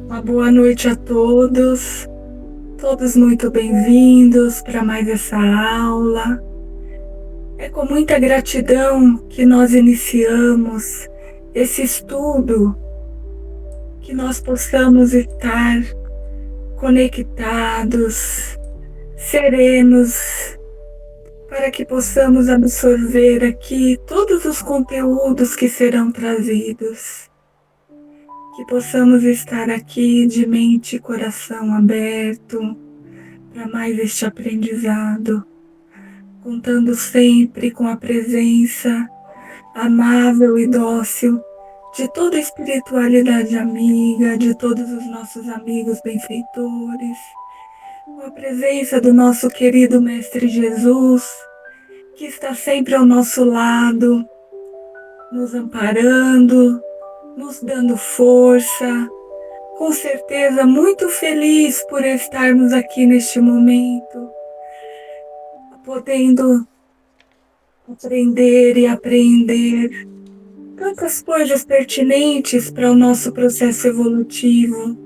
Uma boa noite a todos muito bem-vindos para mais essa aula. É com muita gratidão que nós iniciamos esse estudo, que nós possamos estar conectados, serenos, para que possamos absorver aqui todos os conteúdos que serão trazidos. Que possamos estar aqui de mente e coração aberto para mais este aprendizado, contando sempre com a presença amável e dócil de toda a espiritualidade amiga, de todos os nossos amigos benfeitores, com a presença do nosso querido Mestre Jesus, que está sempre ao nosso lado, nos amparando, nos dando força. Com certeza, muito feliz por estarmos aqui neste momento, podendo aprender e aprender tantas coisas pertinentes para o nosso processo evolutivo,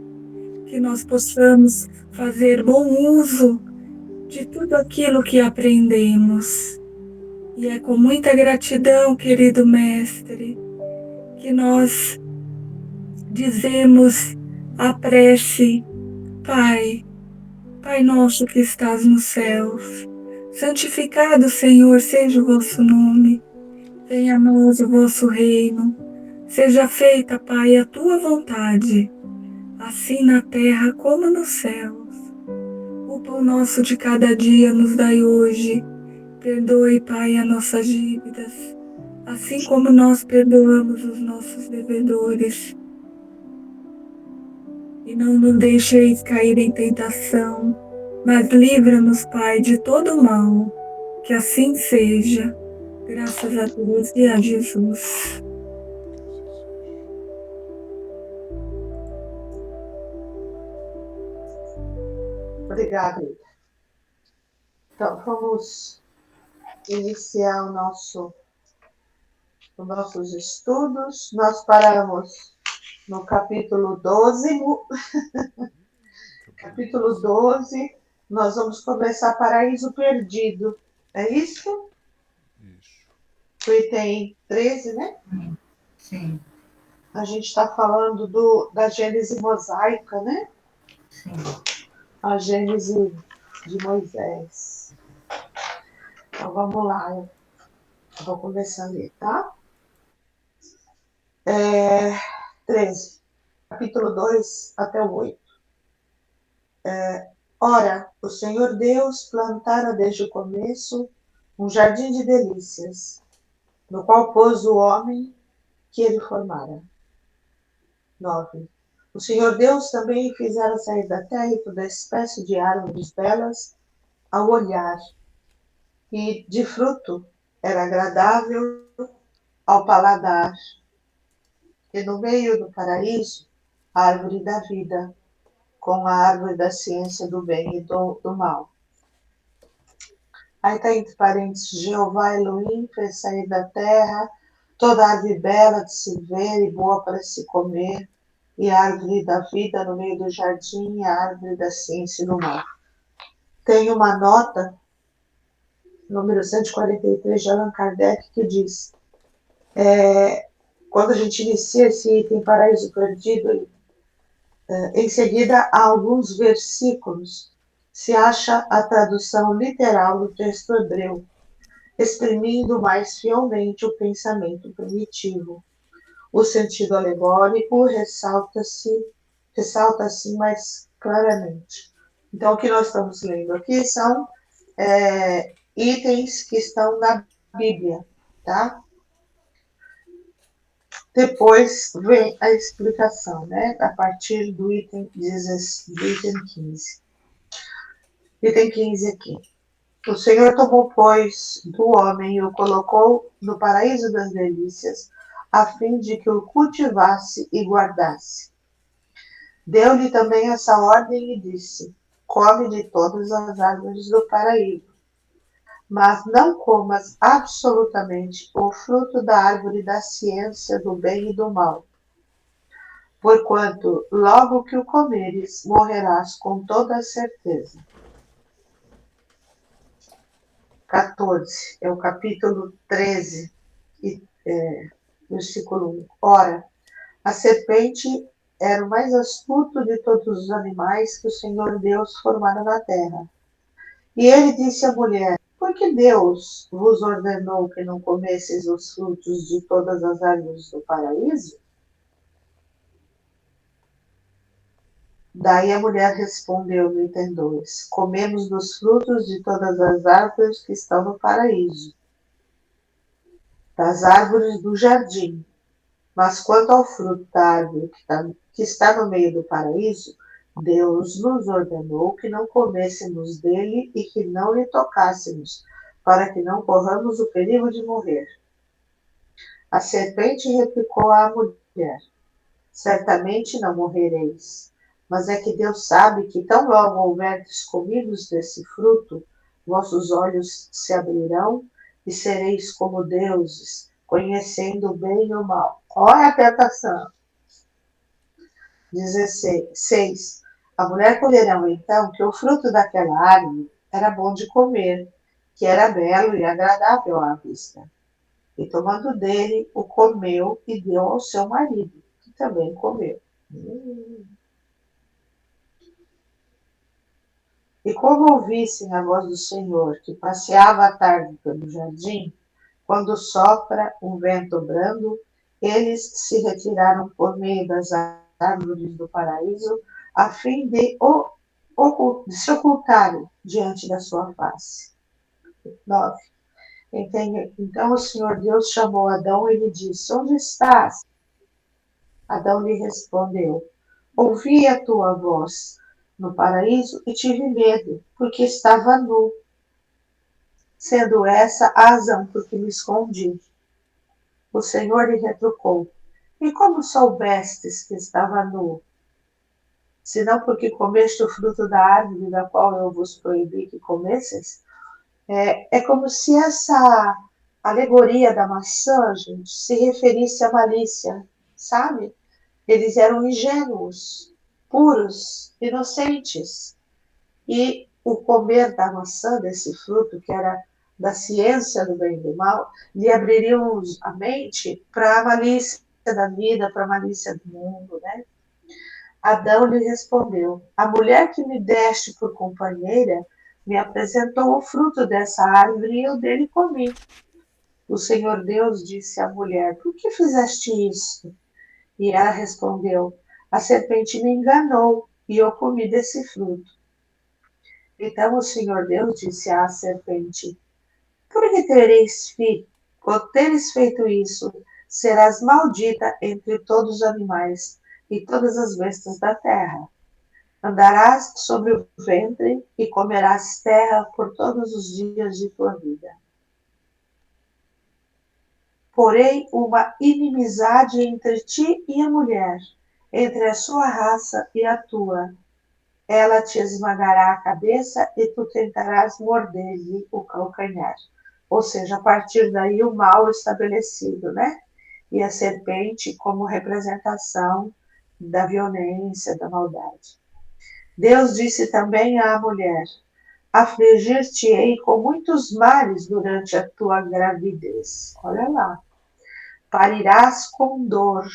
que nós possamos fazer bom uso de tudo aquilo que aprendemos. E é com muita gratidão, querido Mestre, que nós dizemos a prece: Pai, Pai nosso que estás nos céus, santificado, Senhor, seja o vosso nome. Venha a nós o vosso reino. Seja feita, Pai, a tua vontade, assim na terra como nos céus. O pão nosso de cada dia nos dai hoje. Perdoe, Pai, as nossas dívidas, assim como nós perdoamos os nossos devedores. E não nos deixeis cair em tentação, mas livra-nos, Pai, de todo mal. Que assim seja. Graças a Deus e a Jesus. Obrigada. Então, vamos iniciar os nossos estudos. Nós paramos no capítulo 12. Capítulo 12, nós vamos começar Paraíso Perdido. É isso? Isso. O item 13, né? Sim. A gente está falando da Gênese mosaica, né? Sim. A Gênese de Moisés. Então, vamos lá. Eu vou começar a ler, tá? 13, capítulo 2 até o 8. Ora, o Senhor Deus plantara desde o começo um jardim de delícias, no qual pôs o homem que ele formara. 9. O Senhor Deus também fizera sair da terra toda espécie de árvores belas ao olhar, e de fruto era agradável ao paladar, e no meio do paraíso a árvore da vida, com a árvore da ciência do bem e do mal. Aí está entre parênteses: Jeová Elohim fez sair da terra toda árvore bela de se ver e boa para se comer, e a árvore da vida no meio do jardim, e a árvore da ciência do mal. Tem uma nota, número 143, de Allan Kardec, que diz: quando a gente inicia esse item Paraíso Perdido, em seguida há alguns versículos, se acha a tradução literal do texto hebreu, exprimindo mais fielmente o pensamento primitivo. O sentido alegórico ressalta assim mais claramente. Então, o que nós estamos lendo aqui são itens que estão na Bíblia, tá? Depois vem a explicação, né? A partir do item 15. Item 15 aqui. O Senhor tomou, pois, do homem e o colocou no paraíso das delícias, a fim de que o cultivasse e guardasse. Deu-lhe também essa ordem e disse: come de todas as árvores do paraíso, mas não comas absolutamente o fruto da árvore da ciência do bem e do mal, porquanto logo que o comeres, morrerás com toda a certeza. 14, é o capítulo 13, versículo 1. Ora, a serpente era o mais astuto de todos os animais que o Senhor Deus formara na terra. E ele disse à mulher: por que Deus vos ordenou que não comesseis os frutos de todas as árvores do paraíso? Daí a mulher respondeu no item 2: comemos dos frutos de todas as árvores que estão no paraíso, das árvores do jardim. Mas quanto ao fruto da árvore que está no meio do paraíso, Deus nos ordenou que não comêssemos dele e que não lhe tocássemos, para que não corramos o perigo de morrer. A serpente replicou à mulher: certamente não morrereis, mas é que Deus sabe que tão logo houverdes comidos desse fruto, vossos olhos se abrirão e sereis como deuses, conhecendo o bem e o mal. Olha a tentação. 16. A mulher considerou então que o fruto daquela árvore era bom de comer, que era belo e agradável à vista. E tomando dele, o comeu e deu ao seu marido, que também comeu. E como ouvissem a voz do Senhor, que passeava à tarde pelo jardim, quando sopra um vento brando, eles se retiraram por meio das árvores do paraíso, a fim de se ocultarem diante da sua face. 9. Então o Senhor Deus chamou Adão e lhe disse: onde estás? Adão lhe respondeu: ouvi a tua voz no paraíso e tive medo, porque estava nu, sendo essa a razão por que me escondi. O Senhor lhe retrucou: e como soubestes que estava nu? Senão porque comeste o fruto da árvore da qual eu vos proibi que comesseis? É como se essa alegoria da maçã, gente, se referisse à malícia, sabe? Eles eram ingênuos, puros, inocentes. E o comer da maçã, desse fruto, que era da ciência do bem e do mal, lhe abririam a mente para a malícia da vida, para a malícia do mundo, né? Adão lhe respondeu: a mulher que me deste por companheira me apresentou o fruto dessa árvore e eu dele comi. O Senhor Deus disse à mulher: por que fizeste isso? E ela respondeu: a serpente me enganou e eu comi desse fruto. Então o Senhor Deus disse à serpente: por que teres feito isso, serás maldita entre todos os animais e todas as bestas da terra. Andarás sobre o ventre e comerás terra por todos os dias de tua vida. Porém, uma inimizade entre ti e a mulher, entre a sua raça e a tua. Ela te esmagará a cabeça e tu tentarás morder-lhe o calcanhar. Ou seja, a partir daí o mal estabelecido, né? E a serpente como representação da violência, da maldade. Deus disse também à mulher: afligir-te-ei com muitos males durante a tua gravidez. Olha lá. Parirás com dor.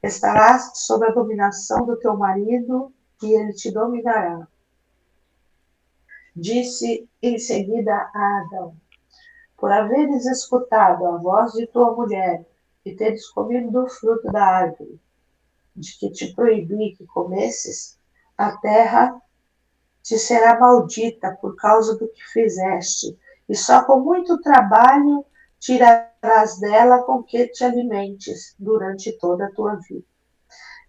Estarás sob a dominação do teu marido e ele te dominará. Disse em seguida a Adão: por haveres escutado a voz de tua mulher e teres comido do fruto da árvore, de que te proibi que comesses, a terra te será maldita por causa do que fizeste, e só com muito trabalho tirarás dela com que te alimentes durante toda a tua vida.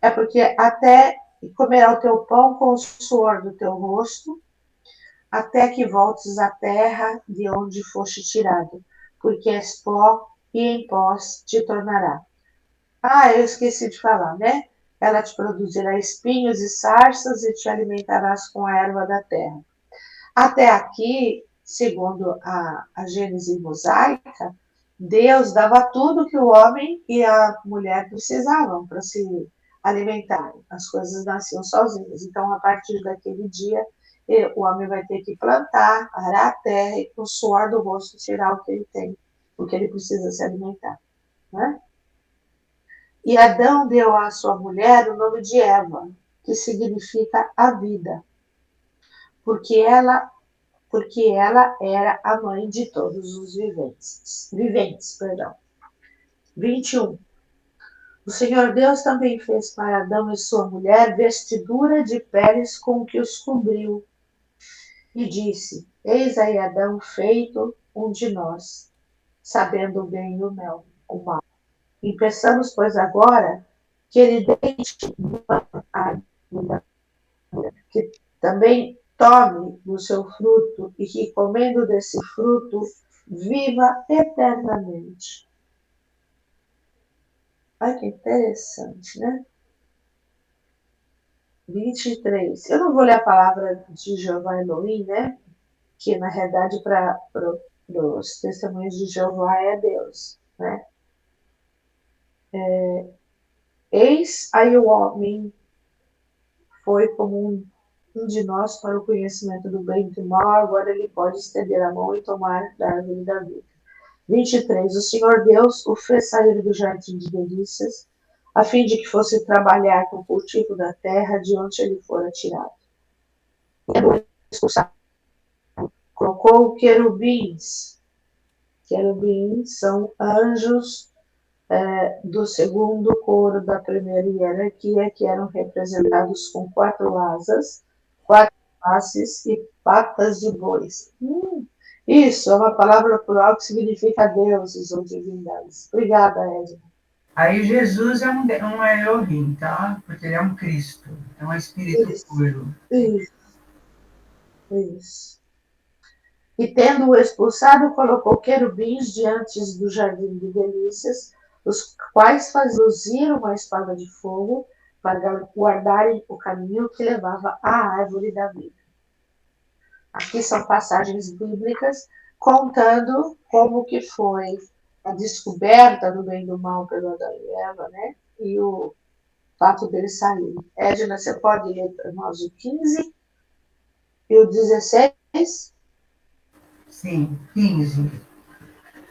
É porque até comerá o teu pão com o suor do teu rosto, até que voltes à terra de onde foste tirado, porque és pó e em pós te tornará. Eu esqueci de falar, né? Ela te produzirá espinhos e sarças e te alimentarás com a erva da terra. Até aqui, segundo a Gênese mosaica, Deus dava tudo que o homem e a mulher precisavam para se alimentarem. As coisas nasciam sozinhas. Então, a partir daquele dia, o homem vai ter que plantar, arar a terra e, com o suor do rosto, tirar o que ele tem, o que ele precisa se alimentar. Né? E Adão deu à sua mulher o nome de Eva, que significa a vida, porque ela, porque ela era a mãe de todos os viventes. 21. O Senhor Deus também fez para Adão e sua mulher vestidura de peles com que os cobriu, e disse: Eis aí Adão feito um de nós, sabendo o bem e o mal. E peçamos, pois, agora que ele deixe a vida, que também tome do seu fruto e que, comendo desse fruto, viva eternamente. Olha que interessante, né? 23. Eu não vou ler a palavra de Jeová Elohim, né? Que na realidade para os testemunhos de Jeová é Deus, né? Eis aí o homem foi como um de nós para o conhecimento do bem e do mal, agora ele pode estender a mão e tomar da árvore da vida. 23. O Senhor Deus o fez sair do jardim de delícias, a fim de que fosse trabalhar com o cultivo da terra de onde ele fora tirado. E expulsado, colocou querubins. Querubins são anjos do segundo coro da primeira hierarquia, que eram representados com 4 asas, 4 faces e patas de bois. Isso é uma palavra plural que significa deuses ou divindades. Obrigada, Edna. Aí Jesus é um Elohim, tá? Porque ele é um Cristo, é um espírito puro. Isso. E tendo-o expulsado, colocou querubins diante do jardim de delícias, os quais faziam luzir uma espada de fogo para guardarem o caminho que levava à árvore da vida. Aqui são passagens bíblicas contando como que foi a descoberta do bem e do mal pelo Adão e Eva, né? E o fato deles saírem. Edna, você pode ler para nós o 15 e o 16? Sim, 15.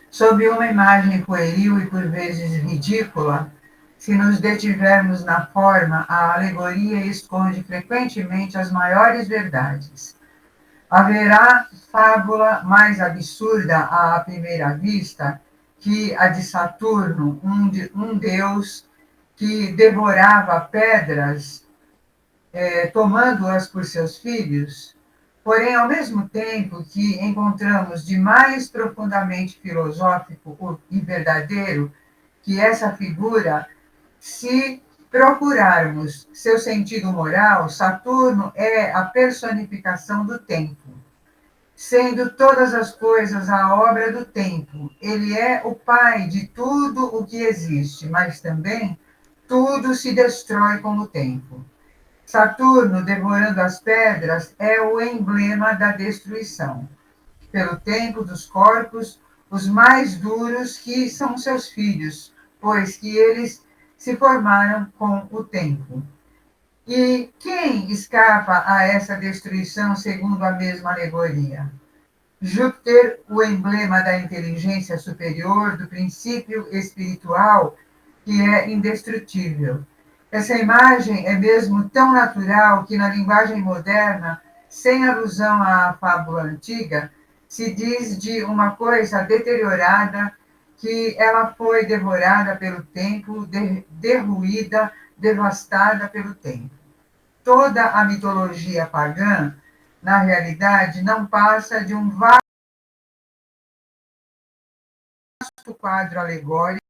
Sob uma imagem pueril e por vezes ridícula, se nos detivermos na forma, a alegoria esconde frequentemente as maiores verdades. Haverá fábula mais absurda à primeira vista que a de Saturno, um deus que devorava pedras, tomando-as por seus filhos? Porém, ao mesmo tempo que encontramos de mais profundamente filosófico e verdadeiro que essa figura, se procurarmos seu sentido moral, Saturno é a personificação do tempo. Sendo todas as coisas a obra do tempo, ele é o pai de tudo o que existe, mas também tudo se destrói com o tempo. Saturno, devorando as pedras, é o emblema da destruição, pelo tempo dos corpos, os mais duros, que são seus filhos, pois que eles se formaram com o tempo. E quem escapa a essa destruição segundo a mesma alegoria? Júpiter, o emblema da inteligência superior, do princípio espiritual, que é indestrutível. Essa imagem é mesmo tão natural que, na linguagem moderna, sem alusão à fábula antiga, se diz de uma coisa deteriorada que ela foi devorada pelo tempo, derruída, devastada pelo tempo. Toda a mitologia pagã, na realidade, não passa de um vasto quadro alegórico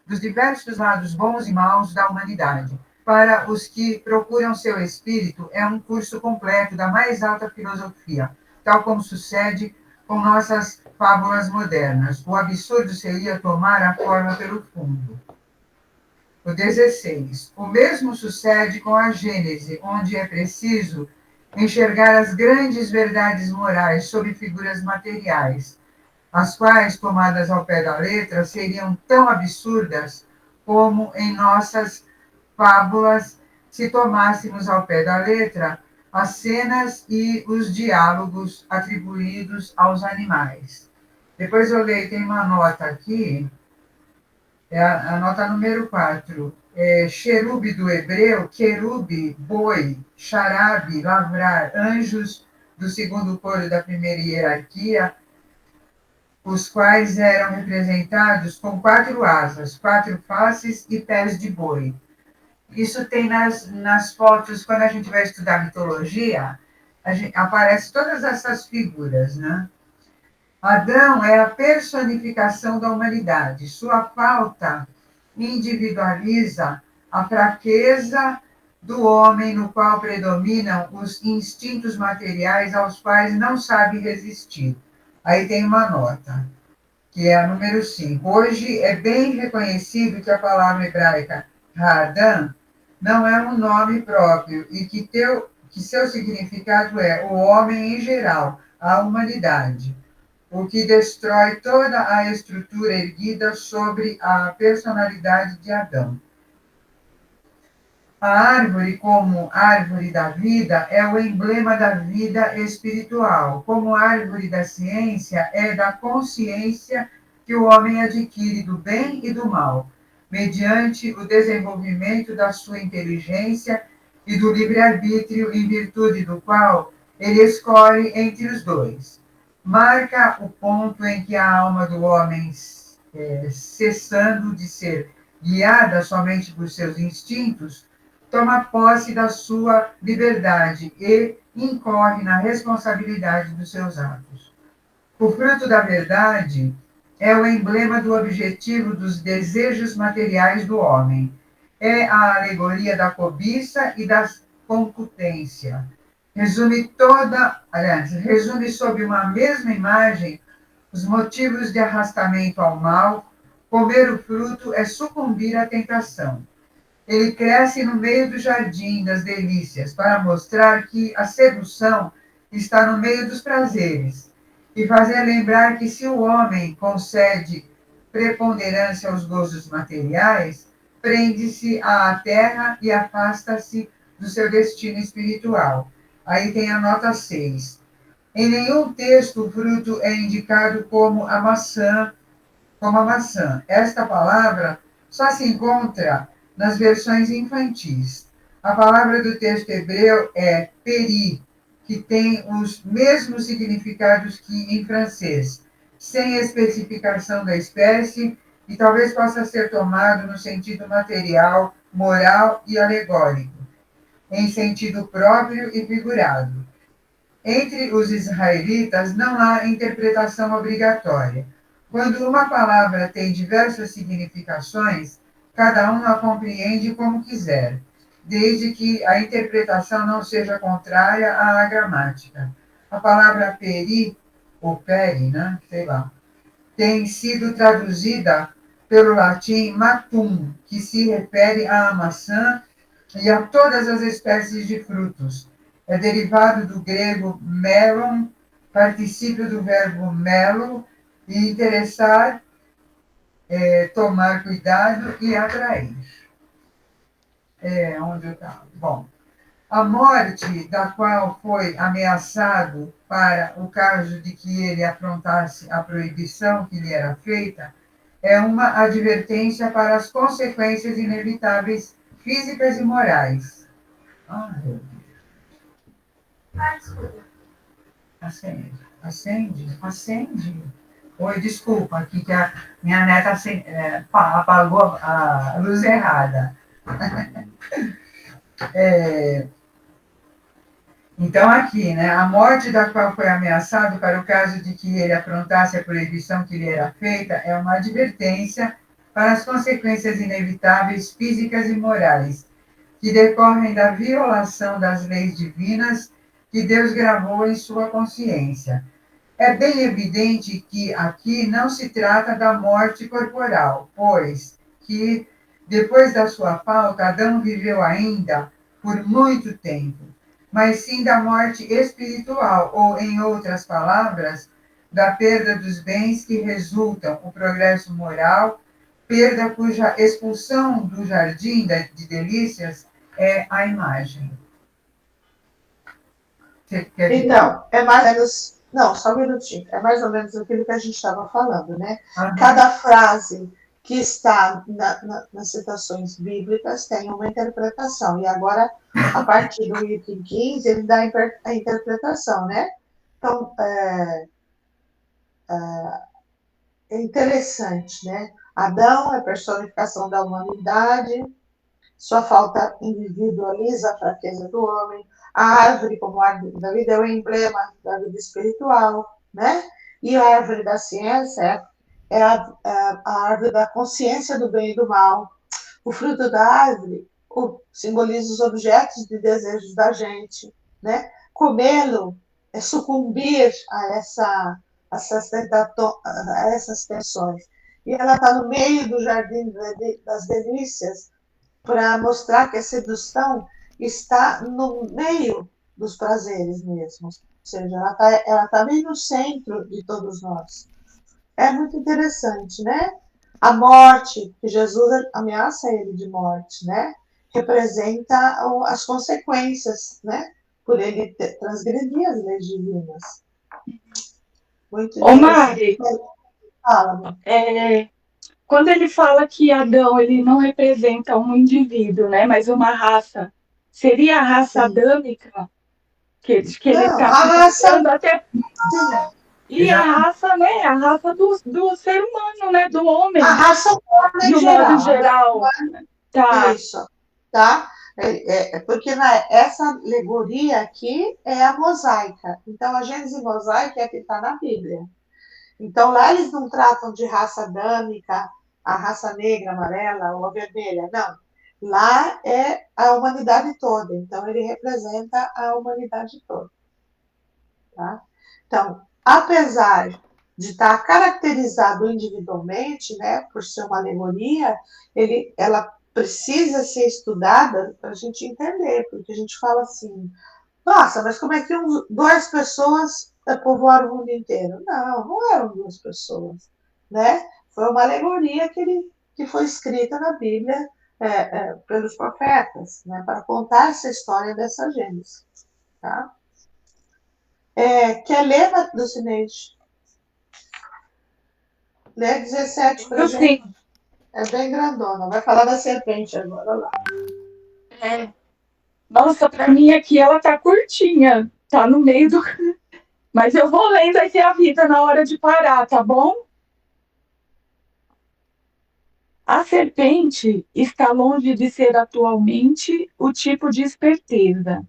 dos diversos lados bons e maus da humanidade. Para os que procuram seu espírito, é um curso completo da mais alta filosofia, tal como sucede com nossas fábulas modernas. O absurdo seria tomar a forma pelo fundo. O 16. O mesmo sucede com a Gênese, onde é preciso enxergar as grandes verdades morais sob figuras materiais, as quais, tomadas ao pé da letra, seriam tão absurdas como em nossas fábulas se tomássemos ao pé da letra as cenas e os diálogos atribuídos aos animais. Depois eu leio, tem uma nota aqui, é a nota número 4. Xerube do hebreu, querube, boi, xarabe, lavrar, anjos do segundo coro da primeira hierarquia, os quais eram representados com 4 asas, 4 faces e pés de boi. Isso tem nas fotos, quando a gente vai estudar mitologia, aparece todas essas figuras, né? Adão é a personificação da humanidade. Sua falta individualiza a fraqueza do homem, no qual predominam os instintos materiais aos quais não sabe resistir. Aí tem uma nota, que é a número 5. Hoje é bem reconhecido que a palavra hebraica Hadam não é um nome próprio e que seu significado é o homem em geral, a humanidade, o que destrói toda a estrutura erguida sobre a personalidade de Adão. A árvore, como árvore da vida, é o emblema da vida espiritual, como árvore da ciência é da consciência que o homem adquire do bem e do mal, mediante o desenvolvimento da sua inteligência e do livre-arbítrio, em virtude do qual ele escolhe entre os dois. Marca o ponto em que a alma do homem, cessando de ser guiada somente por seus instintos, toma posse da sua liberdade e incorre na responsabilidade dos seus atos. O fruto da verdade é o emblema do objetivo dos desejos materiais do homem. É a alegoria da cobiça e da concupiscência. Resume sob uma mesma imagem os motivos de arrastamento ao mal. Comer o fruto é sucumbir à tentação. Ele cresce no meio do jardim das delícias, para mostrar que a sedução está no meio dos prazeres, e fazer lembrar que se o homem concede preponderância aos gozos materiais, prende-se à terra e afasta-se do seu destino espiritual. Aí tem a nota 6. Em nenhum texto o fruto é indicado como a maçã. Esta palavra só se encontra nas versões infantis. A palavra do texto hebreu é peri, que tem os mesmos significados que em francês, sem especificação da espécie, e talvez possa ser tomado no sentido material, moral e alegórico, em sentido próprio e figurado. Entre os israelitas não há interpretação obrigatória. Quando uma palavra tem diversas significações, cada um a compreende como quiser, desde que a interpretação não seja contrária à gramática. A palavra peri, ou peri, né? Sei lá, tem sido traduzida pelo latim matum, que se refere à maçã e a todas as espécies de frutos. É derivado do grego melon, particípio do verbo melo, e interessar, tomar cuidado e atrair. Onde eu estava? Bom, a morte da qual foi ameaçado para o caso de que ele afrontasse a proibição que lhe era feita, é uma advertência para as consequências inevitáveis físicas e morais. Meu Deus. Acende. Oi, desculpa, aqui que a minha neta apagou a luz errada. Então, aqui, né, a morte da qual foi ameaçado para o caso de que ele afrontasse a proibição que lhe era feita é uma advertência para as consequências inevitáveis físicas e morais que decorrem da violação das leis divinas que Deus gravou em sua consciência. É bem evidente que aqui não se trata da morte corporal, pois que, depois da sua falta, Adão viveu ainda por muito tempo, mas sim da morte espiritual, ou, em outras palavras, da perda dos bens que resultam o progresso moral perda cuja expulsão do jardim de delícias é a imagem. Você quer dizer? Então, é mais ou menos. Não, só um minutinho. É mais ou menos aquilo que a gente estava falando, né? Aham. Cada frase que está nas citações bíblicas tem uma interpretação. E agora, a partir do item 15, ele dá a interpretação, né? Então, é interessante, né? Adão é a personificação da humanidade, sua falta individualiza a fraqueza do homem. A árvore, como árvore da vida, é o emblema da vida espiritual, né? E a árvore da ciência é a árvore da consciência do bem e do mal. O fruto da árvore simboliza os objetos de desejos da gente, né? Comê-lo é sucumbir a essas tensões. E ela está no meio do jardim das delícias, para mostrar que a sedução está no meio dos prazeres mesmo. Ou seja, ela tá bem no centro de todos nós. É muito interessante, né? A morte, que Jesus ameaça ele de morte, né? Representa as consequências, né? Por ele transgredir as leis divinas. Muito Ô interessante. Mari, Fala, quando ele fala que Adão ele não representa um indivíduo, né, mas uma raça, seria a raça sim. adâmica que ele Não, está a raça. apontando até e a Exato. raça, né, a raça do ser humano, né, do A homem, raça humana de em um modo geral. geral, tá? Isso, tá? Porque essa alegoria aqui é a mosaica. Então, a Gênese mosaica é a que está na Bíblia. Então, lá eles não tratam de raça adâmica, a raça negra, amarela ou a vermelha, não. Lá é a humanidade toda. Então, ele representa a humanidade toda. Tá? Então, apesar de estar caracterizado individualmente, né, por ser uma alegoria, ela precisa ser estudada para a gente entender, porque a gente fala assim, nossa, mas como é que duas pessoas povoaram o mundo inteiro? Não, não eram duas pessoas, né? Foi uma alegoria que foi escrita na Bíblia pelos profetas, né, para contar essa história dessa Gênesis, tá? Quer ler, Lucineide? Lê 17 para Eu gente. sim. É bem grandona. Vai falar da serpente agora, olha lá. É. Nossa, para mim aqui ela tá curtinha, tá no meio do. Mas eu vou lendo aqui a vida na hora de parar, tá bom? A serpente está longe de ser atualmente o tipo de esperteza.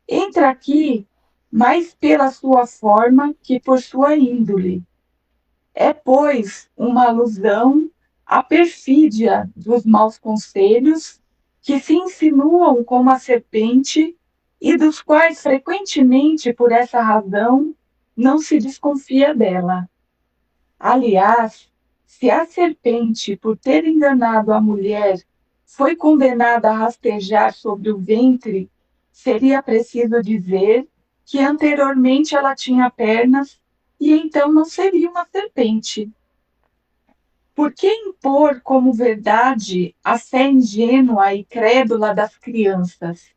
Entra aqui mais pela sua forma que por sua índole. É, pois, uma alusão à perfídia dos maus conselhos que se insinuam como a serpente e dos quais frequentemente, por essa razão, não se desconfia dela. Aliás, se a serpente, por ter enganado a mulher, foi condenada a rastejar sobre o ventre, seria preciso dizer que anteriormente ela tinha pernas e então não seria uma serpente. Por que impor como verdade a fé ingênua e crédula das crianças?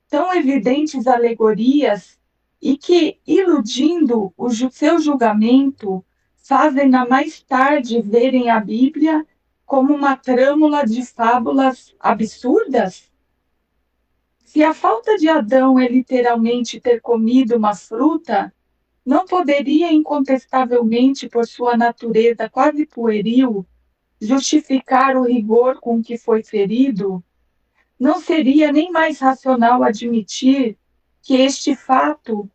Tão evidentes alegorias e que, iludindo o seu julgamento, fazem-na mais tarde verem a Bíblia como uma trâmula de fábulas absurdas? Se a falta de Adão é literalmente ter comido uma fruta, não poderia incontestavelmente, por sua natureza quase pueril, justificar o rigor com que foi ferido? Não seria nem mais racional admitir que este fato,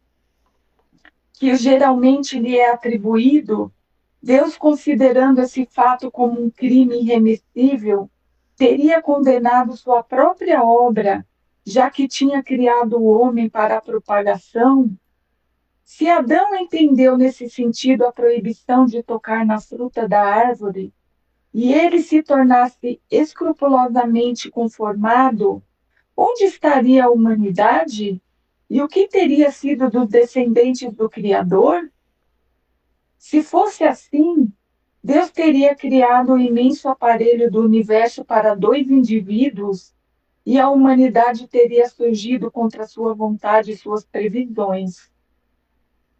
que geralmente lhe é atribuído, Deus, considerando esse fato como um crime irremissível, teria condenado sua própria obra, já que tinha criado o homem para a propagação? Se Adão entendeu nesse sentido a proibição de tocar na fruta da árvore, e ele se tornasse escrupulosamente conformado, onde estaria a humanidade? E o que teria sido dos descendentes do Criador? Se fosse assim, Deus teria criado o imenso aparelho do universo para dois indivíduos e a humanidade teria surgido contra sua vontade e suas previsões.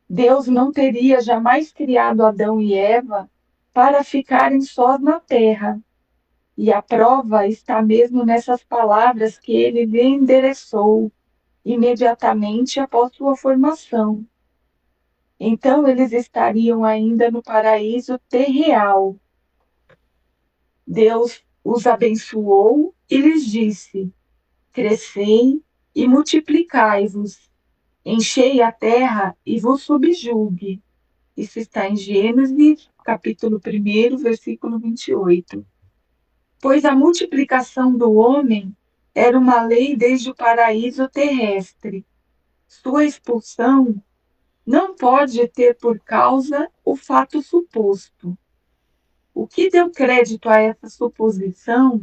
Deus não teria jamais criado Adão e Eva para ficarem sós na terra. E a prova está mesmo nessas palavras que ele lhe endereçou imediatamente após sua formação. Então eles estariam ainda no paraíso terreal. Deus os abençoou e lhes disse: crescei e multiplicai-vos, enchei a terra e vos subjugue. Isso está em Gênesis, capítulo 1, versículo 28. Pois a multiplicação do homem era uma lei desde o paraíso terrestre. Sua expulsão não pode ter por causa o fato suposto. O que deu crédito a essa suposição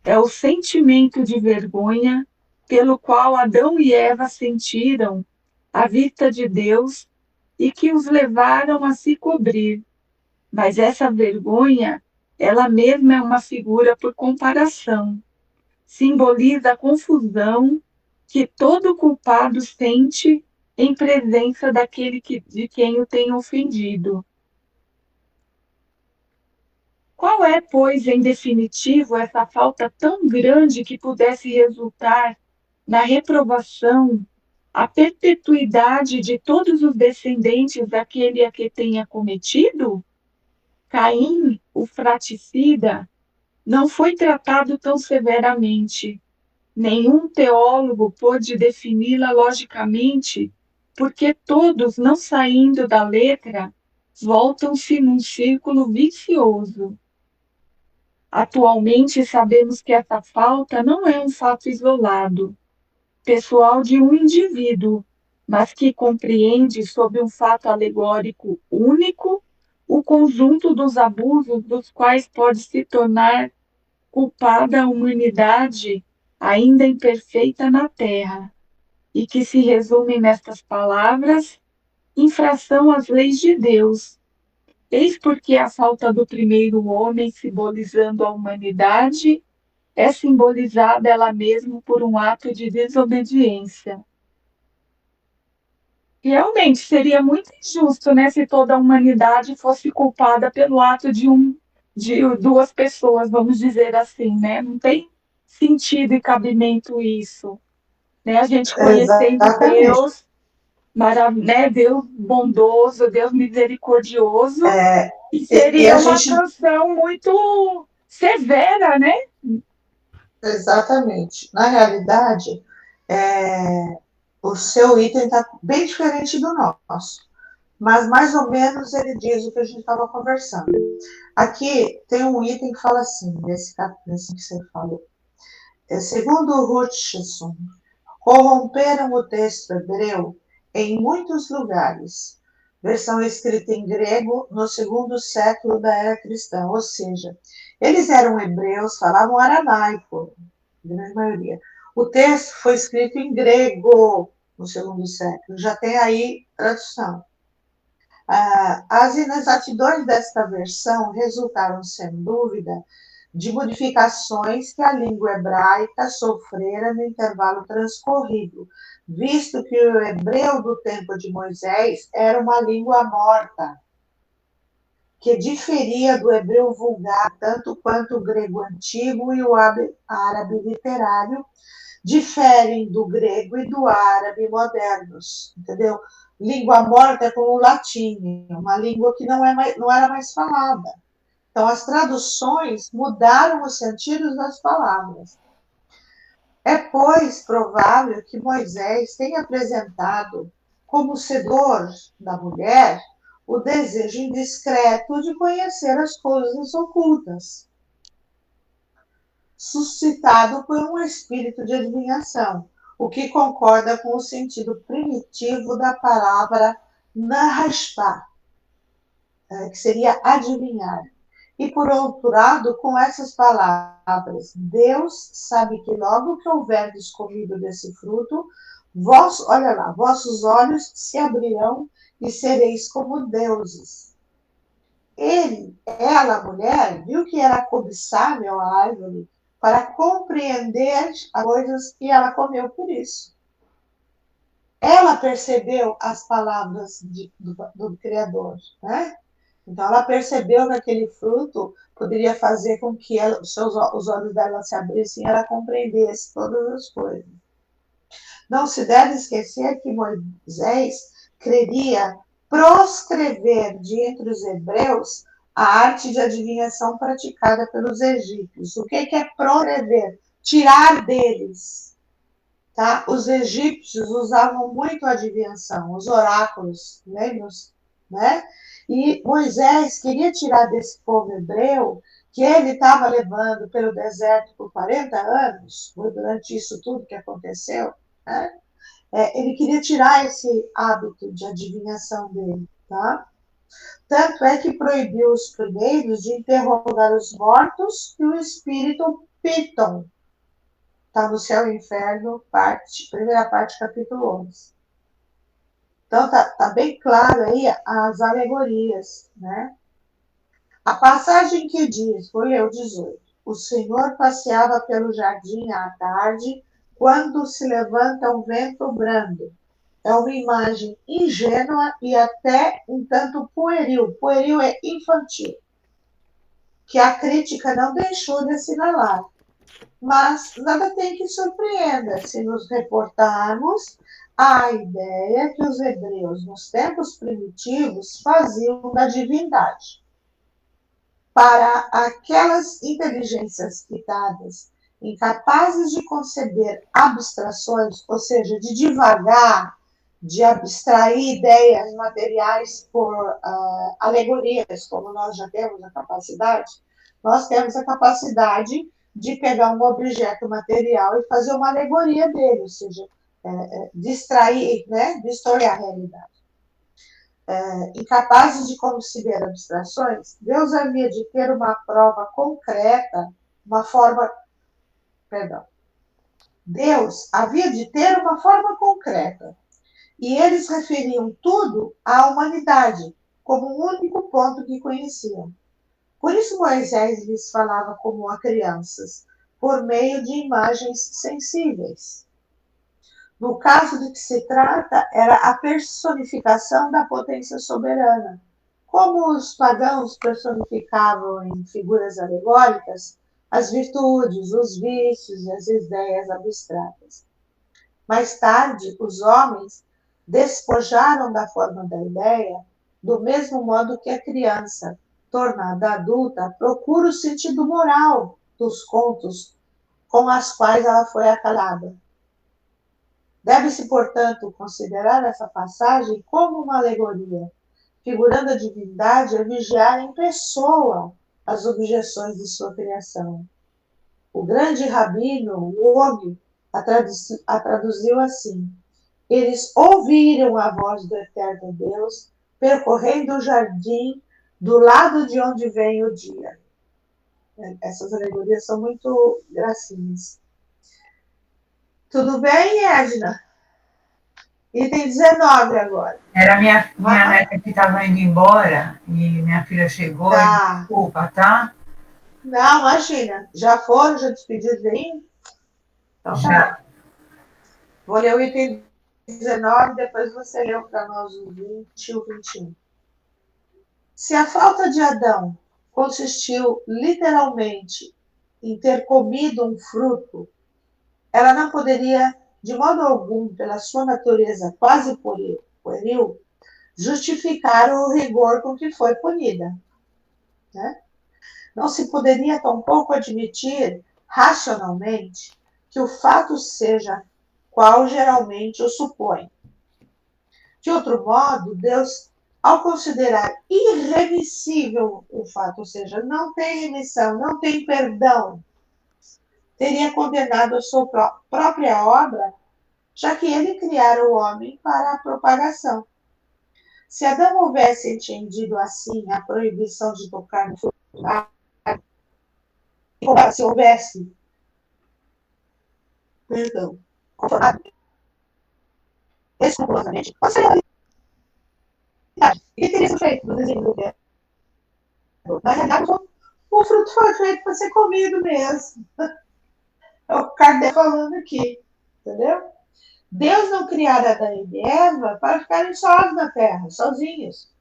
é o sentimento de vergonha pelo qual Adão e Eva sentiram à vista de Deus e que os levaram a se cobrir. Mas essa vergonha, ela mesma é uma figura por comparação. Simboliza a confusão que todo culpado sente em presença daquele de quem o tem ofendido. Qual é, pois, em definitivo, essa falta tão grande que pudesse resultar na reprovação, a perpetuidade de todos os descendentes daquele a que tenha cometido? Caim, o fraticida, não foi tratado tão severamente. Nenhum teólogo pôde defini-la logicamente, porque todos, não saindo da letra, voltam-se num círculo vicioso. Atualmente, sabemos que essa falta não é um fato isolado, pessoal de um indivíduo, mas que compreende, sob um fato alegórico único, o conjunto dos abusos dos quais pode se tornar culpada a humanidade ainda imperfeita na Terra, e que se resume nestas palavras: infração às leis de Deus. Eis porque a falta do primeiro homem, simbolizando a humanidade, é simbolizada ela mesma por um ato de desobediência. Realmente seria muito injusto, né, se toda a humanidade fosse culpada pelo ato de duas pessoas, vamos dizer assim, né? Não tem sentido e cabimento isso, né? A gente conhecendo Exatamente. Deus, né? Deus bondoso, Deus misericordioso, É, e e seria a uma gente, sanção muito severa, né? exatamente. Na realidade, o seu item está bem diferente do nosso. Mas mais ou menos ele diz o que a gente estava conversando. Aqui tem um item que fala assim, nesse que você falou. Segundo Hutcheson, corromperam o texto hebreu em muitos lugares. Versão escrita em grego no segundo século da era cristã, ou seja, eles eram hebreus, falavam aramaico, grande maioria. O texto foi escrito em grego no segundo século, já tem aí tradução. As inexatidões desta versão resultaram, sem dúvida, de modificações que a língua hebraica sofrera no intervalo transcorrido, visto que o hebreu do tempo de Moisés era uma língua morta, que diferia do hebreu vulgar, tanto quanto o grego antigo e o árabe literário diferem do grego e do árabe modernos, entendeu? Língua morta é como o latim, uma língua que não era mais falada. Então, as traduções mudaram os sentidos das palavras. É, pois, provável que Moisés tenha apresentado como sedor da mulher o desejo indiscreto de conhecer as coisas ocultas, suscitado por um espírito de adivinhação, o que concorda com o sentido primitivo da palavra nahashpa, que seria adivinhar. E, por outro lado, com essas palavras, Deus sabe que logo que houverdes comido desse fruto, olha lá, vossos olhos se abrirão e sereis como deuses. ela, a mulher, viu que era cobiçável a árvore para compreender as coisas que ela comeu por isso. Ela percebeu as palavras do Criador, né? Então, ela percebeu que aquele fruto poderia fazer com que os olhos dela se abrissem e ela compreendesse todas as coisas. Não se deve esquecer que Moisés queria proscrever de entre os hebreus a arte de adivinhação praticada pelos egípcios. O que é proscrever? Tirar deles. Tá? Os egípcios usavam muito a adivinhação, os oráculos, lembram? Né? E Moisés queria tirar desse povo hebreu, que ele estava levando pelo deserto por 40 anos, foi durante isso tudo que aconteceu, né? Ele queria tirar esse hábito de adivinhação dele. Tá? Tanto é que proibiu os primeiros de interrogar os mortos e o espírito Piton. Está no Céu e Inferno, primeira parte, capítulo 11. Então, tá bem claro aí as alegorias, né? A passagem que diz, vou ler o 18. O Senhor passeava pelo jardim à tarde, quando se levanta um vento brando. É uma imagem ingênua e até um tanto pueril. Pueril é infantil, que a crítica não deixou de assinalar. Mas nada tem que surpreenda se nos reportarmos à ideia que os hebreus, nos tempos primitivos, faziam da divindade. Para aquelas inteligências quitadas, incapazes de conceber abstrações, ou seja, de divagar, de abstrair ideias materiais por alegorias, como nós já temos a capacidade, nós temos a capacidade de pegar um objeto material e fazer uma alegoria dele, ou seja, distrair, né, distorcer a realidade. Incapazes de conceber abstrações, Deus havia de ter uma prova concreta, Deus havia de ter uma forma concreta, e eles referiam tudo à humanidade, como um único ponto que conheciam. Por isso Moisés lhes falava como a crianças, por meio de imagens sensíveis. No caso de que se trata, era a personificação da potência soberana. Como os pagãos personificavam em figuras alegóricas as virtudes, os vícios e as ideias abstratas. Mais tarde, os homens despojaram da forma da ideia, do mesmo modo que a criança, tornada adulta, procura o sentido moral dos contos com as quais ela foi acalhada. Deve-se, portanto, considerar essa passagem como uma alegoria, figurando a divindade a vigiar em pessoa as objeções de sua criação. O grande rabino, o homem, a traduziu assim: eles ouviram a voz do eterno Deus percorrendo o jardim do lado de onde vem o dia. Essas alegorias são muito gracinhas. Tudo bem, Edna? Item 19 agora. Era minha neta que estava indo embora e minha filha chegou. Tá. Desculpa, tá? Não, imagina. Já foram? Já despediram de mim? Então, já. Tá. Vou ler o item 19, depois você leu para nós o 20 e o 21. Se a falta de Adão consistiu literalmente em ter comido um fruto, ela não poderia, de modo algum, pela sua natureza quase pueril, justificar o rigor com que foi punida. Né? Não se poderia tampouco admitir, racionalmente, que o fato seja qual geralmente o supõe. De outro modo, Deus, ao considerar irremissível o fato, ou seja, não tem remissão, não tem perdão, teria condenado a sua própria obra, já que ele criara o homem para a propagação. Se Adão houvesse entendido assim a proibição de tocar no fruto, se houvesse, conformado escrupulosamente, ele teria sido feito no desenho do Na realidade, o fruto foi feito para ser comido mesmo. É o Kardec falando aqui, entendeu? Deus não criara Adão e Eva para ficarem sós na terra, sozinhos.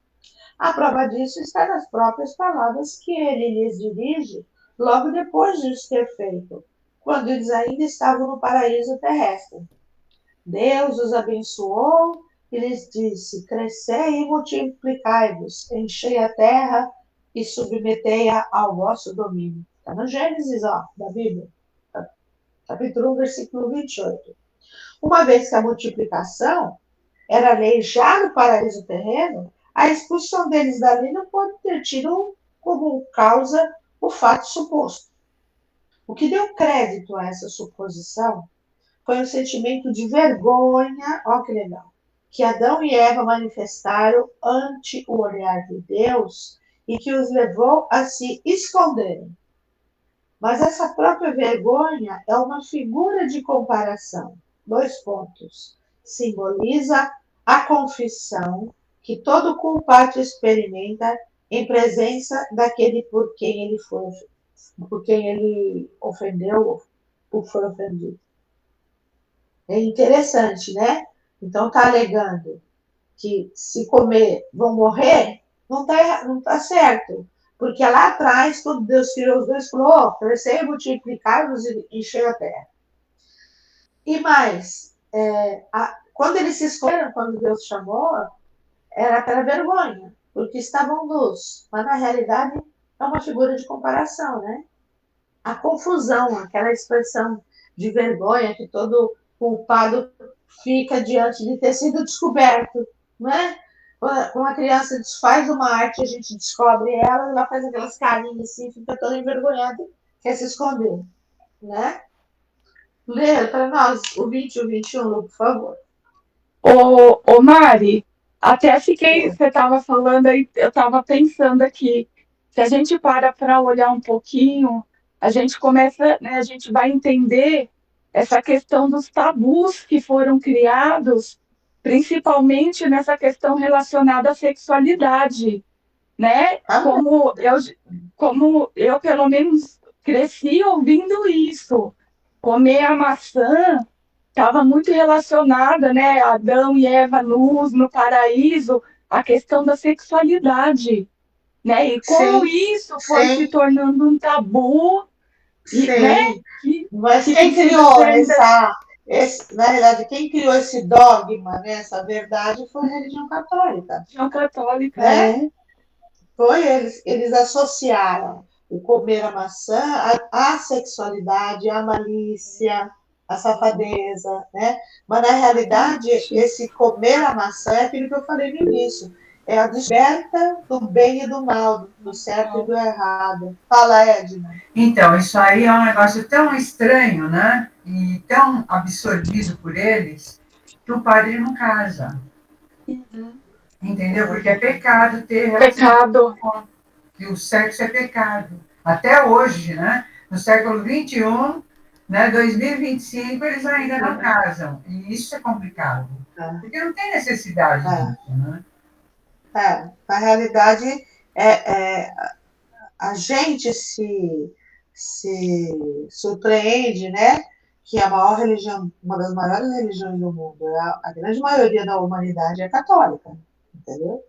A prova disso está nas próprias palavras que ele lhes dirige logo depois de os ter feito, quando eles ainda estavam no paraíso terrestre. Deus os abençoou e lhes disse: crescei e multiplicai-vos, enchei a terra e submetei-a ao vosso domínio. Está no Gênesis, ó, da Bíblia, capítulo 1, versículo 28. Uma vez que a multiplicação era lei já no paraíso terreno, a expulsão deles dali não pode ter tido como causa o fato suposto. O que deu crédito a essa suposição foi um sentimento de vergonha, ó que legal, que Adão e Eva manifestaram ante o olhar de Deus e que os levou a se esconderem. Mas essa própria vergonha é uma figura de comparação. Dois pontos. Simboliza a confissão que todo culpado experimenta em presença daquele por quem ele ofendeu ou foi ofendido. É interessante, né? Então está alegando que se comer vão morrer, não tá certo. Porque lá atrás, quando Deus criou os dois, falou: oh, crescer, multiplicar-vos e encher a terra. E mais, quando eles se escolheram, quando Deus chamou, era aquela vergonha, porque estavam nus. Mas na realidade é uma figura de comparação, né? A confusão, aquela expressão de vergonha que todo culpado fica diante de ter sido descoberto, né? Quando uma criança desfaz uma arte, a gente descobre ela, ela faz aquelas carinhas assim, fica toda envergonhada, quer se esconder, né? Lê para nós o 20 e o 21, por favor. Ô Mari, até fiquei, você estava falando aí, eu estava pensando aqui, se a gente para olhar um pouquinho, a gente começa, né, a gente vai entender essa questão dos tabus que foram criados, principalmente nessa questão relacionada à sexualidade, né? Amém. Como eu pelo menos cresci ouvindo isso, comer a maçã estava muito relacionada, né? Adão e Eva nus no paraíso, a questão da sexualidade, né? E como Sim, isso foi se sim, tornando um tabu, e, né? sim. Mas Que quem precisa criou ser ainda na realidade, quem criou esse dogma, né, essa verdade, foi a religião católica, religião católica, né? é. Foi eles associaram o comer a maçã à sexualidade, à malícia, à safadeza, né? Mas na realidade, Exatamente. esse comer a maçã é aquilo que eu falei no início, é a descoberta do bem e do mal, do certo e do errado. Fala, Edna. Então, isso aí é um negócio tão estranho, né? E tão absorvido por eles, que o padre não casa. Uhum. Entendeu? Porque é pecado ter relação Pecado. com que o sexo é pecado. Até hoje, né? No século XXI, né, 2025, eles ainda não casam. E isso é complicado. É, Porque não tem necessidade é, disso, né? Na realidade, é, a gente se surpreende, né? Que a maior religião, uma das maiores religiões do mundo, a grande maioria da humanidade é católica, entendeu?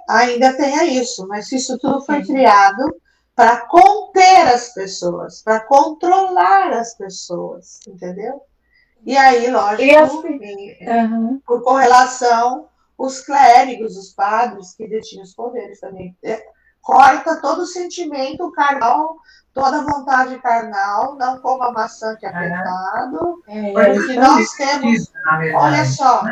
Ainda tenha isso, mas isso tudo foi Sim. criado para conter as pessoas, para controlar as pessoas, entendeu? E aí, E lógico, assim, uhum. por correlação, os clérigos, os padres que detinham os poderes também. Corta todo o sentimento carnal, toda a vontade carnal, não coma a maçã que é É, pecado, É coisa porque isso que aí. nós precisa, temos, na olha verdade. só,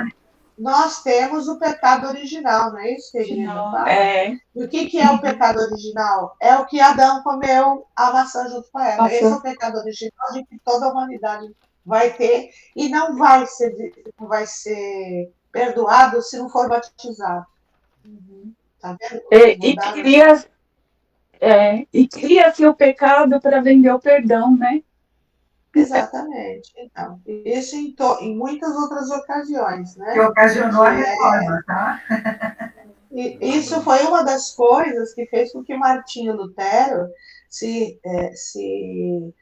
nós temos o pecado original, não é isso que a igreja Não, fala? E o que é o pecado original? É o que Adão comeu a maçã junto com Eva. Esse é maçã. o pecado original de que toda a humanidade vai ter e não vai ser perdoado se não for batizado. Uhum. Tá vendo como E, que e mudaram as cria, e cria-se o pecado para vender o perdão, né? Exatamente. Então, isso em muitas outras ocasiões, Que né? ocasionou a Que é reforma, tá? Isso foi uma das coisas que fez com que Martinho Lutero se, se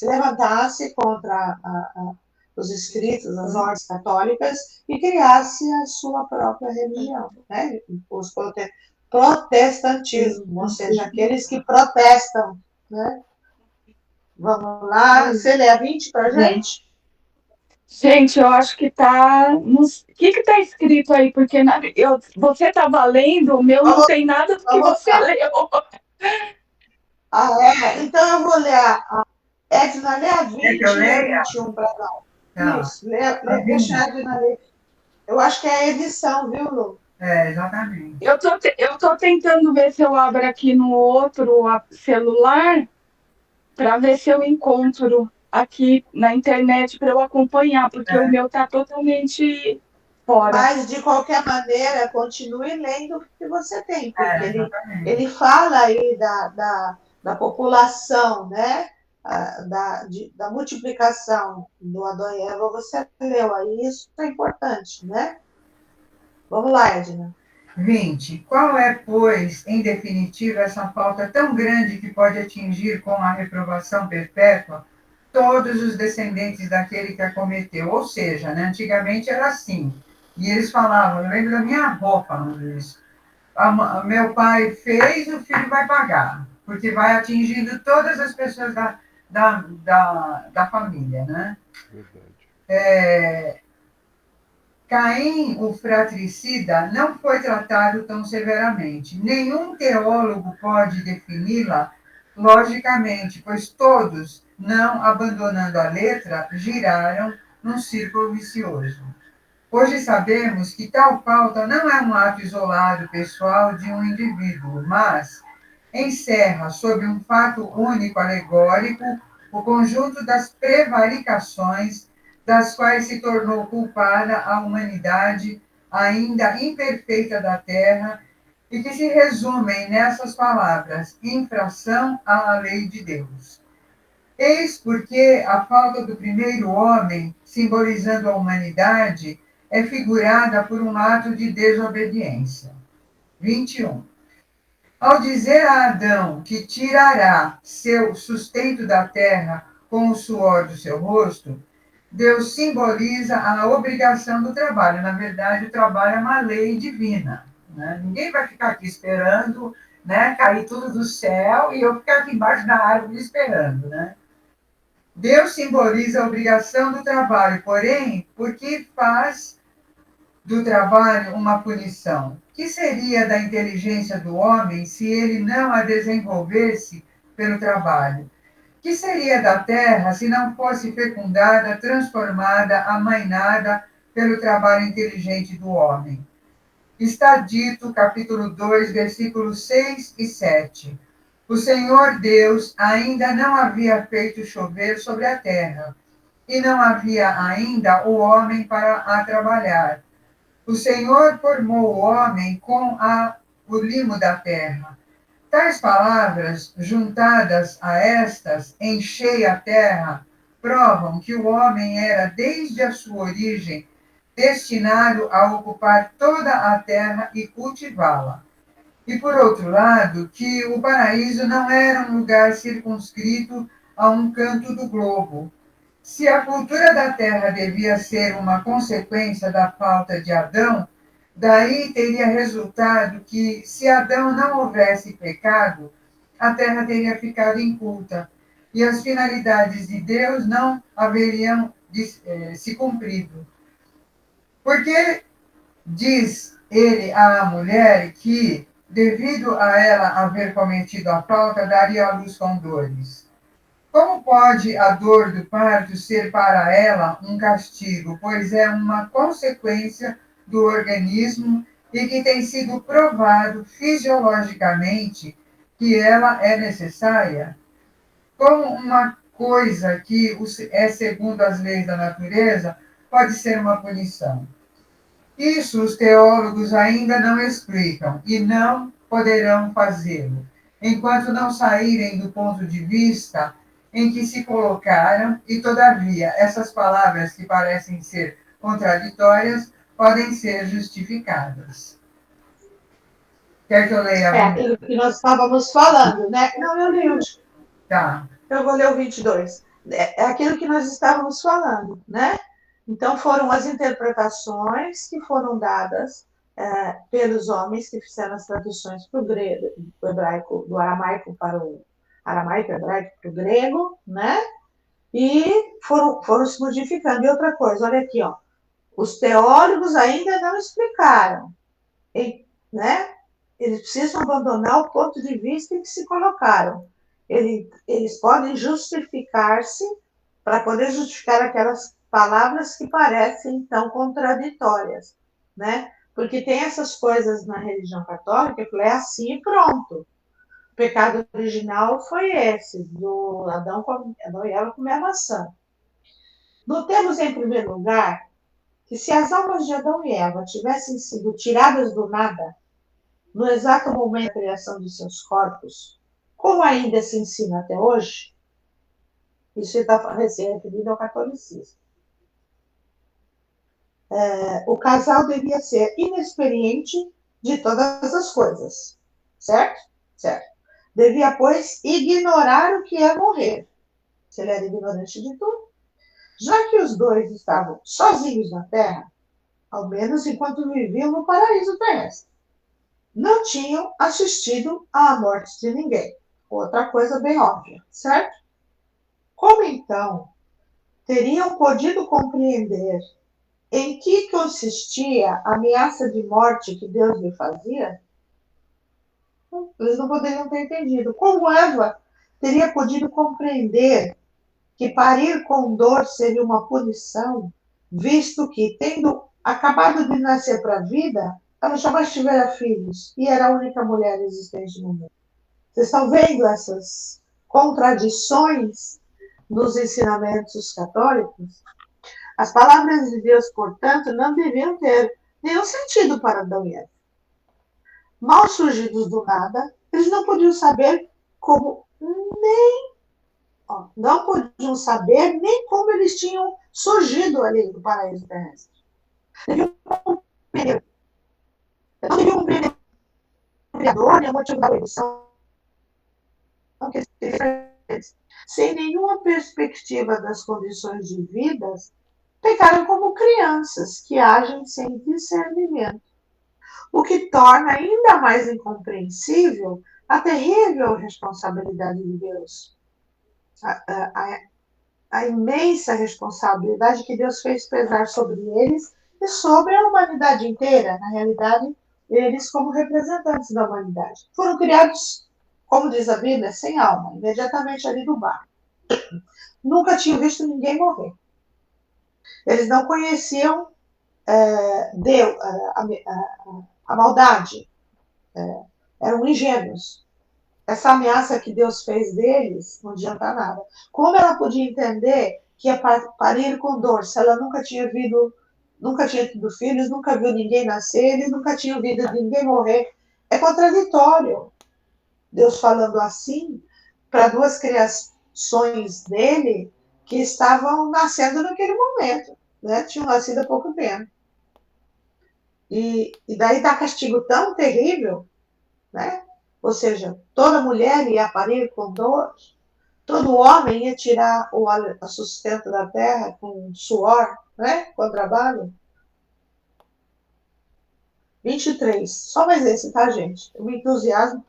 levantasse contra os escritos, as ordens católicas e criasse a sua própria religião, né? Os protestantismo, ou seja, aqueles que protestam, né? Vamos lá, você lê a 20 para a gente? Gente, eu acho que tá. O que tá escrito aí? Porque você tava lendo, o meu não Vamos, tem nada do que vamos você lá. leu. Ah, é? Então eu vou ler Edna, lê a Quer que eu 20 e a leia? 21 para nós. Tá. Isso, A deixa a 20. Edna ler. Eu acho que é a edição, viu, Lu? Exatamente. Eu tô tentando ver se eu abro aqui no outro celular para ver se eu encontro aqui na internet para eu acompanhar, porque o É, meu tá totalmente fora. Mas, de qualquer maneira, continue lendo o que você tem, porque exatamente. ele fala aí da população, né? Da multiplicação do Adão e Eva, você leu aí, isso é importante, né? Vamos lá, Edna. 20. Qual é, pois, em definitiva, essa falta tão grande que pode atingir com a reprovação perpétua todos os descendentes daquele que a cometeu? Ou seja, né, antigamente era assim. E eles falavam, eu lembro da minha avó falando isso. Meu pai fez, o filho vai pagar, porque vai atingindo todas as pessoas da família, né? Verdade. Caim, o fratricida, não foi tratado tão severamente. Nenhum teólogo pode defini-la logicamente, pois todos, não abandonando a letra, giraram num círculo vicioso. Hoje sabemos que tal falta não é um ato isolado pessoal de um indivíduo, mas encerra, sob um fato único alegórico, o conjunto das prevaricações das quais se tornou culpada a humanidade ainda imperfeita da Terra e que se resumem nessas palavras: infração à lei de Deus. Eis porque a falta do primeiro homem, simbolizando a humanidade, é figurada por um ato de desobediência. 21. Ao dizer a Adão que tirará seu sustento da terra com o suor do seu rosto, Deus simboliza a obrigação do trabalho. Na verdade, o trabalho é uma lei divina. Né? Ninguém vai ficar aqui esperando, né, cair tudo do céu e eu ficar aqui embaixo da árvore esperando. Né? Deus simboliza a obrigação do trabalho, porém, porque faz do trabalho uma punição? Que seria da inteligência do homem se ele não a desenvolvesse pelo trabalho? Que seria da terra se não fosse fecundada, transformada, amainada pelo trabalho inteligente do homem? Está dito, capítulo 2, versículos 6 e 7. O Senhor Deus ainda não havia feito chover sobre a terra, e não havia ainda o homem para a trabalhar. O Senhor formou o homem com o limo da terra. Tais palavras, juntadas a estas, enchei a terra, provam que o homem era, desde a sua origem, destinado a ocupar toda a terra e cultivá-la. E, por outro lado, que o paraíso não era um lugar circunscrito a um canto do globo. Se a cultura da terra devia ser uma consequência da falta de Adão, daí teria resultado que, se Adão não houvesse pecado, a terra teria ficado inculta e as finalidades de Deus não haveriam se cumprido. Porque diz ele à mulher que, devido a ela haver cometido a falta, daria à luz com dores. Como pode a dor do parto ser para ela um castigo, pois é uma consequência do organismo e que tem sido provado fisiologicamente que ela é necessária? Como uma coisa que é segundo as leis da natureza pode ser uma punição? Isso os teólogos ainda não explicam e não poderão fazê-lo, enquanto não saírem do ponto de vista em que se colocaram, e todavia essas palavras que parecem ser contraditórias podem ser justificadas. Quer que eu leia É a aquilo que nós estávamos falando, né? Não, eu li Tá. eu vou ler o 22. É aquilo que nós estávamos falando, né? Então, foram as interpretações que foram dadas pelos homens que fizeram as traduções para o grego, do hebraico, do aramaico para o aramaico, hebraico para o grego, né? E foram se modificando. E outra coisa, olha aqui, ó, os teólogos ainda não explicaram, né? Eles precisam abandonar o ponto de vista em que se colocaram. Eles podem justificar-se para poder justificar aquelas palavras que parecem tão contraditórias, né? Porque tem essas coisas na religião católica que é assim e pronto. O pecado original foi esse, do Adão e Eva comer a maçã. Notemos, em primeiro lugar, que se as almas de Adão e Eva tivessem sido tiradas do nada, no exato momento da criação de seus corpos, como ainda se ensina até hoje, isso está se referindo ao catolicismo. O casal devia ser inexperiente de todas as coisas, certo? Certo. Devia, pois, ignorar o que é morrer. Se ele era ignorante de tudo. Já que os dois estavam sozinhos na Terra, ao menos enquanto viviam no paraíso terrestre, não tinham assistido à morte de ninguém. Outra coisa bem óbvia, certo? Como então teriam podido compreender em que consistia a ameaça de morte que Deus lhe fazia? Eles não poderiam ter entendido. Como Eva teria podido compreender que parir com dor seria uma punição, visto que, tendo acabado de nascer para a vida, ela jamais tivera filhos e era a única mulher existente no mundo? Vocês estão vendo essas contradições nos ensinamentos católicos? As palavras de Deus, portanto, não deviam ter nenhum sentido para Adão e Eva. Mal surgidos do nada, eles não podiam saber como não podiam saber nem como eles tinham surgido ali do paraíso terrestre. Deviam compreender, não deviam compreender o Criador nem o motivo da proibição, sem nenhuma perspectiva das condições de vida, pecaram como crianças que agem sem discernimento, o que torna ainda mais incompreensível a terrível responsabilidade de Deus, a imensa responsabilidade que Deus fez pesar sobre eles e sobre a humanidade inteira. Na realidade, eles como representantes da humanidade. Foram criados, como diz a Bíblia, sem alma, imediatamente ali do bar. Nunca tinham visto ninguém morrer. Eles não conheciam Deus, a maldade. Eram ingênuos. Essa ameaça que Deus fez deles não adianta nada. Como ela podia entender que ia parir com dor se ela nunca tinha tido filhos, nunca viu ninguém nascer, eles nunca tinham visto ninguém morrer? É contraditório. Deus falando assim para duas criações dele que estavam nascendo naquele momento, né? Tinham nascido há pouco tempo. E daí dá castigo tão terrível, né? Ou seja, toda mulher ia parir com dor, todo homem ia tirar o sustento da terra com suor, né? Com trabalho. 23. Só mais esse, tá, gente? Eu me entusiasmo.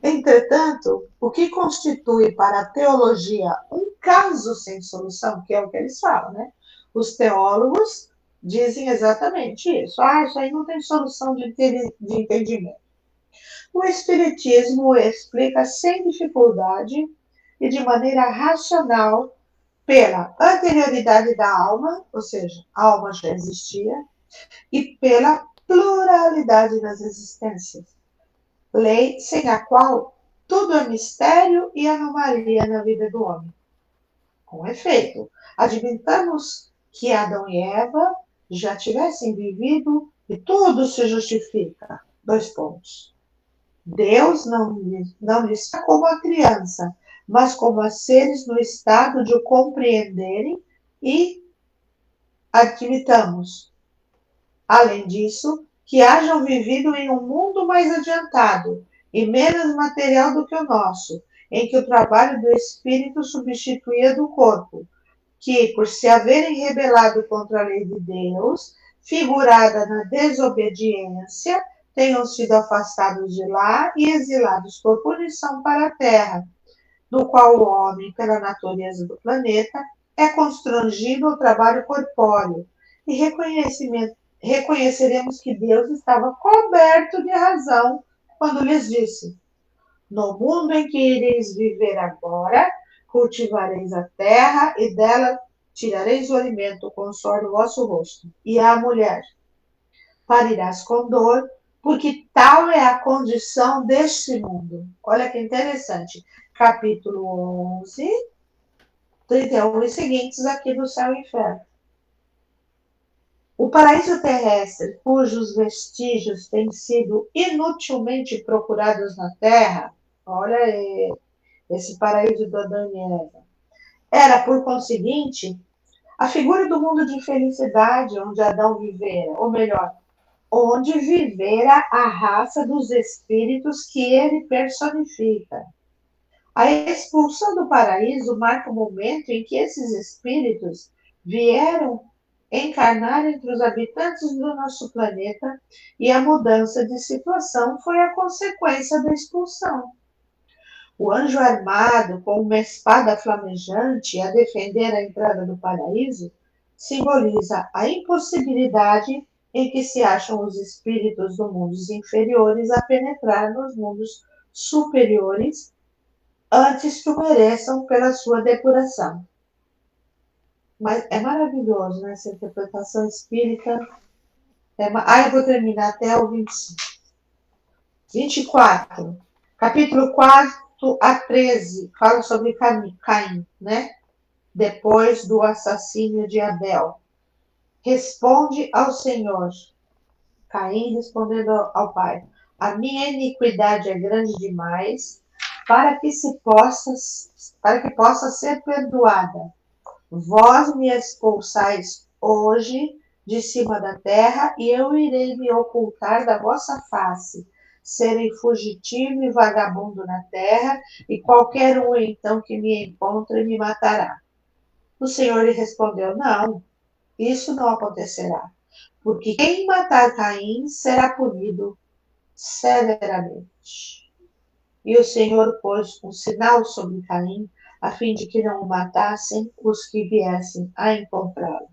Entretanto, o que constitui para a teologia um caso sem solução, que é o que eles falam, né? Os teólogos dizem exatamente isso. Isso aí não tem solução de entendimento. O Espiritismo explica sem dificuldade e de maneira racional pela anterioridade da alma, ou seja, a alma já existia, e pela pluralidade das existências, lei sem a qual tudo é mistério e anomalia na vida do homem. Com efeito, admitamos que Adão e Eva já tivessem vivido e tudo se justifica. 2 pontos. Deus não lhes está como a criança, mas como a seres no estado de o compreenderem e admitamos. Além disso, que hajam vivido em um mundo mais adiantado e menos material do que o nosso, em que o trabalho do espírito substituía do corpo, que, por se haverem rebelado contra a lei de Deus, figurada na desobediência, tenham sido afastados de lá e exilados por punição para a terra, do qual o homem, pela natureza do planeta, é constrangido ao trabalho corpóreo, e reconheceremos que Deus estava coberto de razão quando lhes disse: no mundo em que ireis viver agora, cultivareis a terra e dela tirareis o alimento com o suor do vosso rosto. E a mulher: parirás com dor, porque tal é a condição deste mundo. Olha que interessante. Capítulo 11, 31 e seguintes aqui do Céu e Inferno. O paraíso terrestre, cujos vestígios têm sido inutilmente procurados na Terra, olha aí, esse paraíso do Adão e Eva, era, por conseguinte, a figura do mundo de felicidade onde Adão vivera, ou melhor, onde vivera a raça dos espíritos que ele personifica. A expulsão do paraíso marca o momento em que esses espíritos vieram encarnar entre os habitantes do nosso planeta e a mudança de situação foi a consequência da expulsão. O anjo armado com uma espada flamejante a defender a entrada do paraíso simboliza a impossibilidade em que se acham os espíritos dos mundos inferiores a penetrar nos mundos superiores antes que o mereçam pela sua depuração. Mas é maravilhoso, né? Essa interpretação espírita. Eu vou terminar até o 25. 24. Capítulo 4 a 13 fala sobre Caim, né? Depois do assassínio de Abel. Responde ao Senhor. Caim respondendo ao pai: a minha iniquidade é grande demais para que possa ser perdoada. Vós me expulsais hoje de cima da terra, e eu irei me ocultar da vossa face. Serei fugitivo e vagabundo na terra, e qualquer um então que me encontre me matará. O Senhor lhe respondeu: não, isso não acontecerá, porque quem matar Caim será punido severamente. E o Senhor pôs um sinal sobre Caim, a fim de que não o matassem os que viessem a encontrá-lo.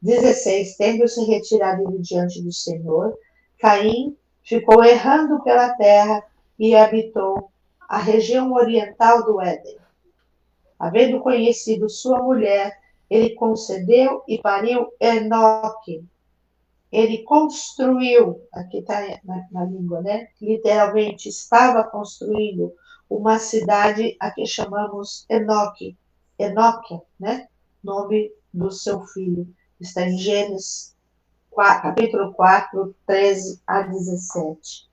16. Tendo-se retirado ele diante do Senhor, Caim ficou errando pela terra e habitou a região oriental do Éden. Havendo conhecido sua mulher, ele concebeu e pariu Enoque. Ele construiu, aqui está na língua, né? Literalmente, estava construindo uma cidade a que chamamos Enoque, né? Nome do seu filho. Está em Gênesis, capítulo 4, 13 a 17.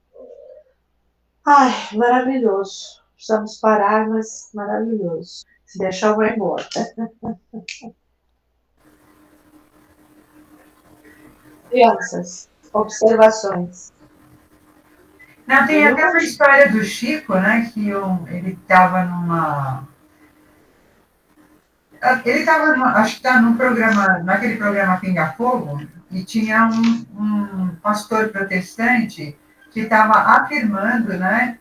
Ai, maravilhoso. Precisamos parar, mas maravilhoso. Se deixar, eu vou embora. Crianças, observações. Não, tem até uma história do Chico, né? Que ele estava numa. Ele estava, acho que está num programa, naquele programa Pinga Fogo, e tinha um pastor protestante que estava afirmando, né?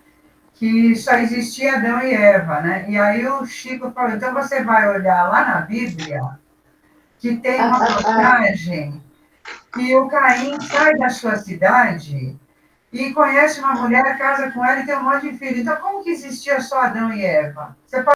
Que só existia Adão e Eva, né? E aí o Chico falou: então você vai olhar lá na Bíblia, que tem uma passagem que o Caim sai da sua cidade e conhece uma mulher, casa com ela e tem um monte de filho. Então, como que existia só Adão e Eva? Você pode